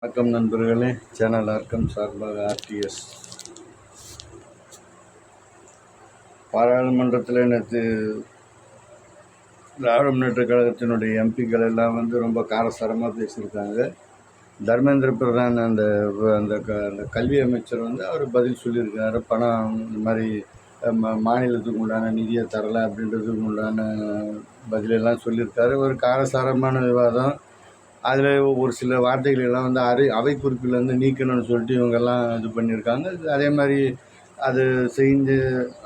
வணக்கம் நண்பர்களே, channel Arkham சார்பாக ஆர்டிஎஸ். பாராளுமன்றத்தில் நேற்று திராவிட முன்னேற்ற கழகத்தினுடைய எம்பிக்கள் எல்லாம் ரொம்ப காரசாரமாக பேசியிருக்காங்க. தர்மேந்திர பிரதான் அந்த கல்வி அமைச்சர் அவர் பதில் சொல்லியிருக்காரு. பணம் இந்த மாதிரி மாநிலத்துக்கு உண்டான நிதியை தரலை அப்படின்றதுக்கு உண்டான பதிலெல்லாம் சொல்லியிருக்காரு. ஒரு காரசாரமான விவாதம். அதில் ஒரு சில வார்த்தைகள் எல்லாம் அவை குறிப்பிலேருந்து நீக்கணும்னு சொல்லிட்டு இவங்கெல்லாம் இது பண்ணியிருக்காங்க. அதே மாதிரி அது செஞ்சு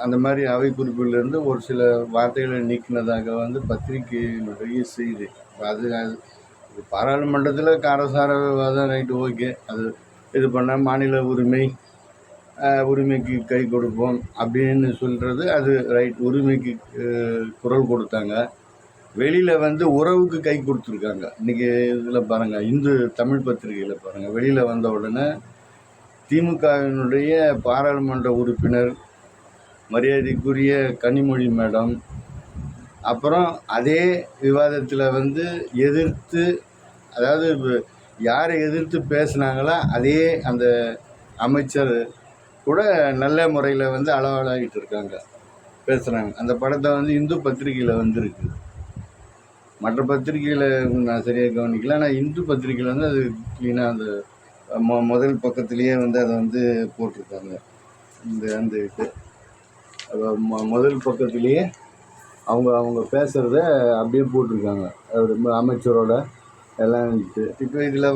அந்த மாதிரி அவை குறிப்பிலேருந்து ஒரு சில வார்த்தைகளை நீக்கினதாக பத்திரிகையினுடைய செய்தி. அது பாராளுமன்றத்தில் காரசார விவாதம், ரைட்டு, ஓகே. அது இது பண்ண மாநில உரிமைக்கு கை கொடுப்போம் அப்படின்னு சொல்கிறது, அது ரைட். உரிமைக்கு குரல் கொடுத்தாங்க. வெளியில் உறவுக்கு கை கொடுத்துருக்காங்க. இன்றைக்கி இதில் பாருங்கள், இந்து தமிழ் பத்திரிகையில் பாருங்கள், வெளியில் வந்த உடனே திமுகவினுடைய பாராளுமன்ற உறுப்பினர் மரியாதைக்குரிய கனிமொழி மேடம், அப்புறம் அதே விவாதத்தில் எதிர்த்து, அதாவது யாரை எதிர்த்து பேசுனாங்களோ அதே அந்த அமைச்சர் கூட நல்ல முறையில் அளவலாகிட்டு இருக்காங்க, பேசுகிறாங்க. அந்த படத்தை இந்து பத்திரிகையில் வந்திருக்கு. மற்ற பத்திரிகையில் நான் சரியாக கவனிக்கல. ஆனால் இந்து பத்திரிகையில் அது க்ளீனாக அந்த முதல் பக்கத்துலேயே அதை போட்டிருக்காங்க. அந்த இது முதல் பக்கத்துலேயே அவங்க பேசுகிறத அப்படியே போட்டிருக்காங்க. ரொம்ப அமைச்சரோட எல்லாம் இருந்துச்சு. இப்போ இதில்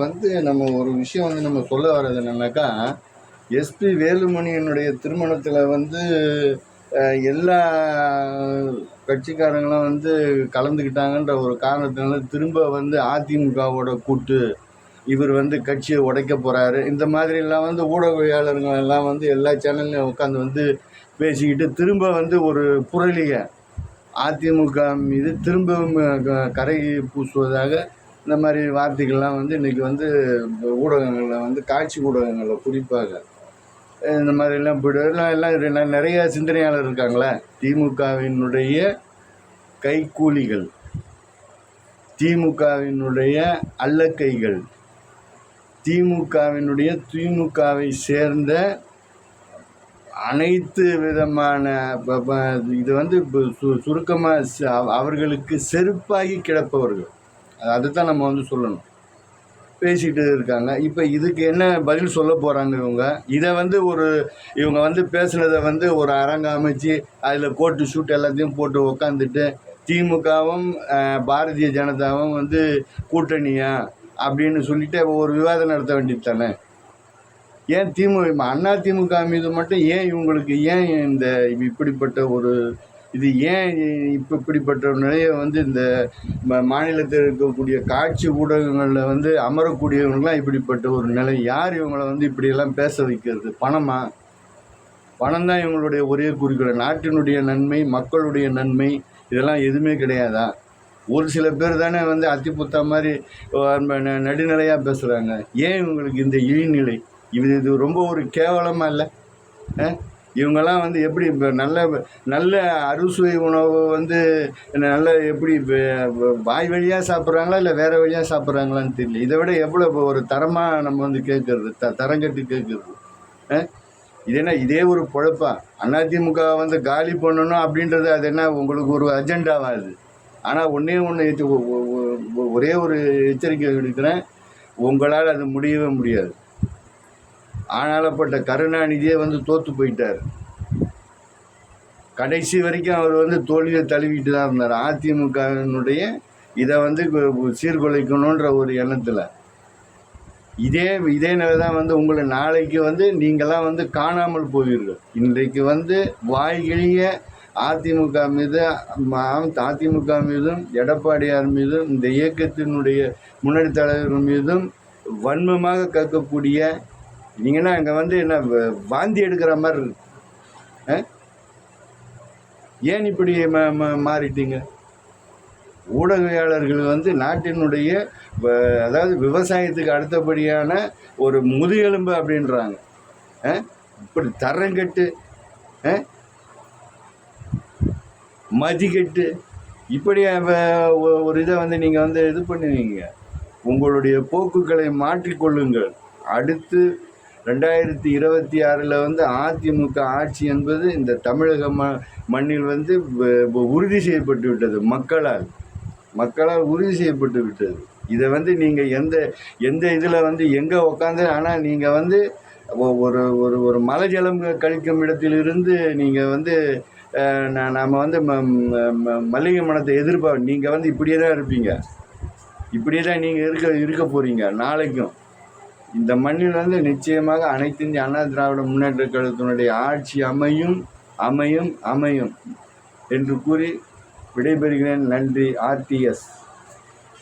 நம்ம ஒரு விஷயம் நம்ம சொல்ல வர்றது என்னன்னாக்கா, எஸ்பி வேலுமணியினுடைய திருமணத்தில் எல்லா கட்சிக்காரங்களும் கலந்துக்கிட்டாங்கன்ற ஒரு காரணத்தினால திரும்ப அதிமுகவோட கூட்டு இவர் கட்சியை உடைக்க போகிறாரு. இந்த மாதிரிலாம் ஊடகவியாளர்கள் எல்லாம் எல்லா சேனல்லையும் உட்காந்து பேசிக்கிட்டு திரும்ப ஒரு புரளியை அதிமுக மீது திரும்பவும் கரை பூசுவதாக இந்த மாதிரி வார்த்தைகள்லாம் இன்றைக்கி ஊடகங்களில் காட்சி ஊடகங்களில் குறிப்பாக இந்த மாதிரிலாம் எல்லாம் நிறைய சிந்தனையாளர் இருக்காங்களே. திமுகவினுடைய கைக்கூலிகள், திமுகவினுடைய அல்லக்கைகள், திமுகவை சேர்ந்த அனைத்து விதமான இது சுருக்கமாக அவர்களுக்கு செருப்பாகி கிடப்பவர்கள். அதுதான் நம்ம சொல்லணும். பேசிகிட்டு இருக்காங்க. இப்போ இதுக்கு என்ன பதில் சொல்ல போகிறாங்க இவங்க? இதை இவங்க பேசுனதை ஒரு அரங்க அமைச்சு அதில் கோட்டு ஷூட் எல்லாத்தையும் போட்டு உக்காந்துட்டு திமுகவும் பாரதிய ஜனதாவும் கூட்டணியா அப்படின்னு சொல்லிட்டு ஒரு விவாதம் நடத்த வேண்டியது தானே. ஏன் அதிமுக மீது மட்டும் ஏன் இவங்களுக்கு இந்த இப்படிப்பட்ட ஒரு இது ஏன் இப்படிப்பட்ட நிலையை இந்த மாநிலத்தில் இருக்கக்கூடிய காட்சி ஊடகங்களில் அமரக்கூடியவங்களாம் இப்படிப்பட்ட ஒரு நிலை? யார் இவங்களை இப்படியெல்லாம் பேச வைக்கிறது? பணம் தான் இவங்களுடைய ஒரே குறிக்கோள். நாட்டினுடைய நன்மை, மக்களுடைய நன்மை, இதெல்லாம் எதுவுமே கிடையாதா? ஒரு சில பேர் தானே அத்திப்புத்தா மாதிரி நடுநிலையாக பேசுகிறாங்க. ஏன் இவங்களுக்கு இந்த இழிநிலை? இது ரொம்ப ஒரு கேவலமாக இல்லை? இவங்கெல்லாம் எப்படி இப்போ நல்ல அறுசுவை உணவு நல்ல எப்படி வாய் வழியாக சாப்பிட்றாங்களா இல்லை வேறு வழியாக சாப்பிட்றாங்களான்னு தெரியல. இதை விட எவ்வளோ ஒரு தரமாக நம்ம கேட்குறது, தரங்கட்டு கேட்குறது. இது என்ன, இதே ஒரு பொழப்பா? அதிமுக காலி பண்ணணும் அப்படின்றது அது என்ன உங்களுக்கு ஒரு அஜெண்டாவாகுது? ஆனால் ஒரே ஒரு எச்சரிக்கை விடுக்கிறேன், உங்களால் அது முடியவே முடியாது. ஆனாலப்பட்ட கருணாநிதியே தோற்று போயிட்டார். கடைசி வரைக்கும் அவர் தோல்வியை தழுவிட்டு தான் இருந்தார். அதிமுகவினுடைய இதை சீர்குலைக்கணுன்ற ஒரு எண்ணத்தில். இதே நிலை தான் உங்களை நாளைக்கு நீங்களாம் காணாமல் போவீர்கள். இன்றைக்கு வாய்கிழிய அதிமுக மீதும் எடப்பாடியார் மீதும் இந்த இயக்கத்தினுடைய முன்னணி தலைவர்கள் மீதும் வன்மமாக கேட்கக்கூடிய நீங்கன்னா அங்கே என்ன வாந்தி எடுக்கிற மாதிரி இருக்கு. ஏன் இப்படி மாறிட்டீங்க? ஊடகவியாளர்கள் நாட்டினுடைய அதாவது விவசாயத்துக்கு அடுத்தபடியான ஒரு முதுகெலும்பு அப்படின்றாங்க. இப்படி தரங்கட்டு, மதிக்கட்டு, இப்படி ஒரு இதை நீங்கள் இது பண்ணுவீங்க. உங்களுடைய போக்குகளை மாற்றிக்கொள்ளுங்கள். அடுத்து 2026 வந்து அதிமுக ஆட்சி என்பது இந்த தமிழக மண்ணில் வந்து உறுதி செய்யப்பட்டு விட்டது. மக்களால் உறுதி செய்யப்பட்டு விட்டது. இதை வந்து நீங்கள் எந்த இதில் வந்து எங்கே உட்காந்து, ஆனால் நீங்கள் வந்து ஒரு ஒரு ஒரு மலை ஜலம் கழிக்கும் இடத்திலிருந்து நீங்கள் வந்து நாம் வந்து மல்லிகை மனத்தை நீங்கள் வந்து இப்படியே தான் இருப்பீங்க. இப்படியே தான் நீங்கள் இருக்க போகிறீங்க நாளைக்கும். இந்த மண்ணில் வந்து நிச்சயமாக அனைத்து இந்திய அண்ணா திராவிட முன்னேற்ற கழகத்தினுடைய ஆட்சி அமையும் என்று கூறி விடைபெறுகிறேன். நன்றி. RTS.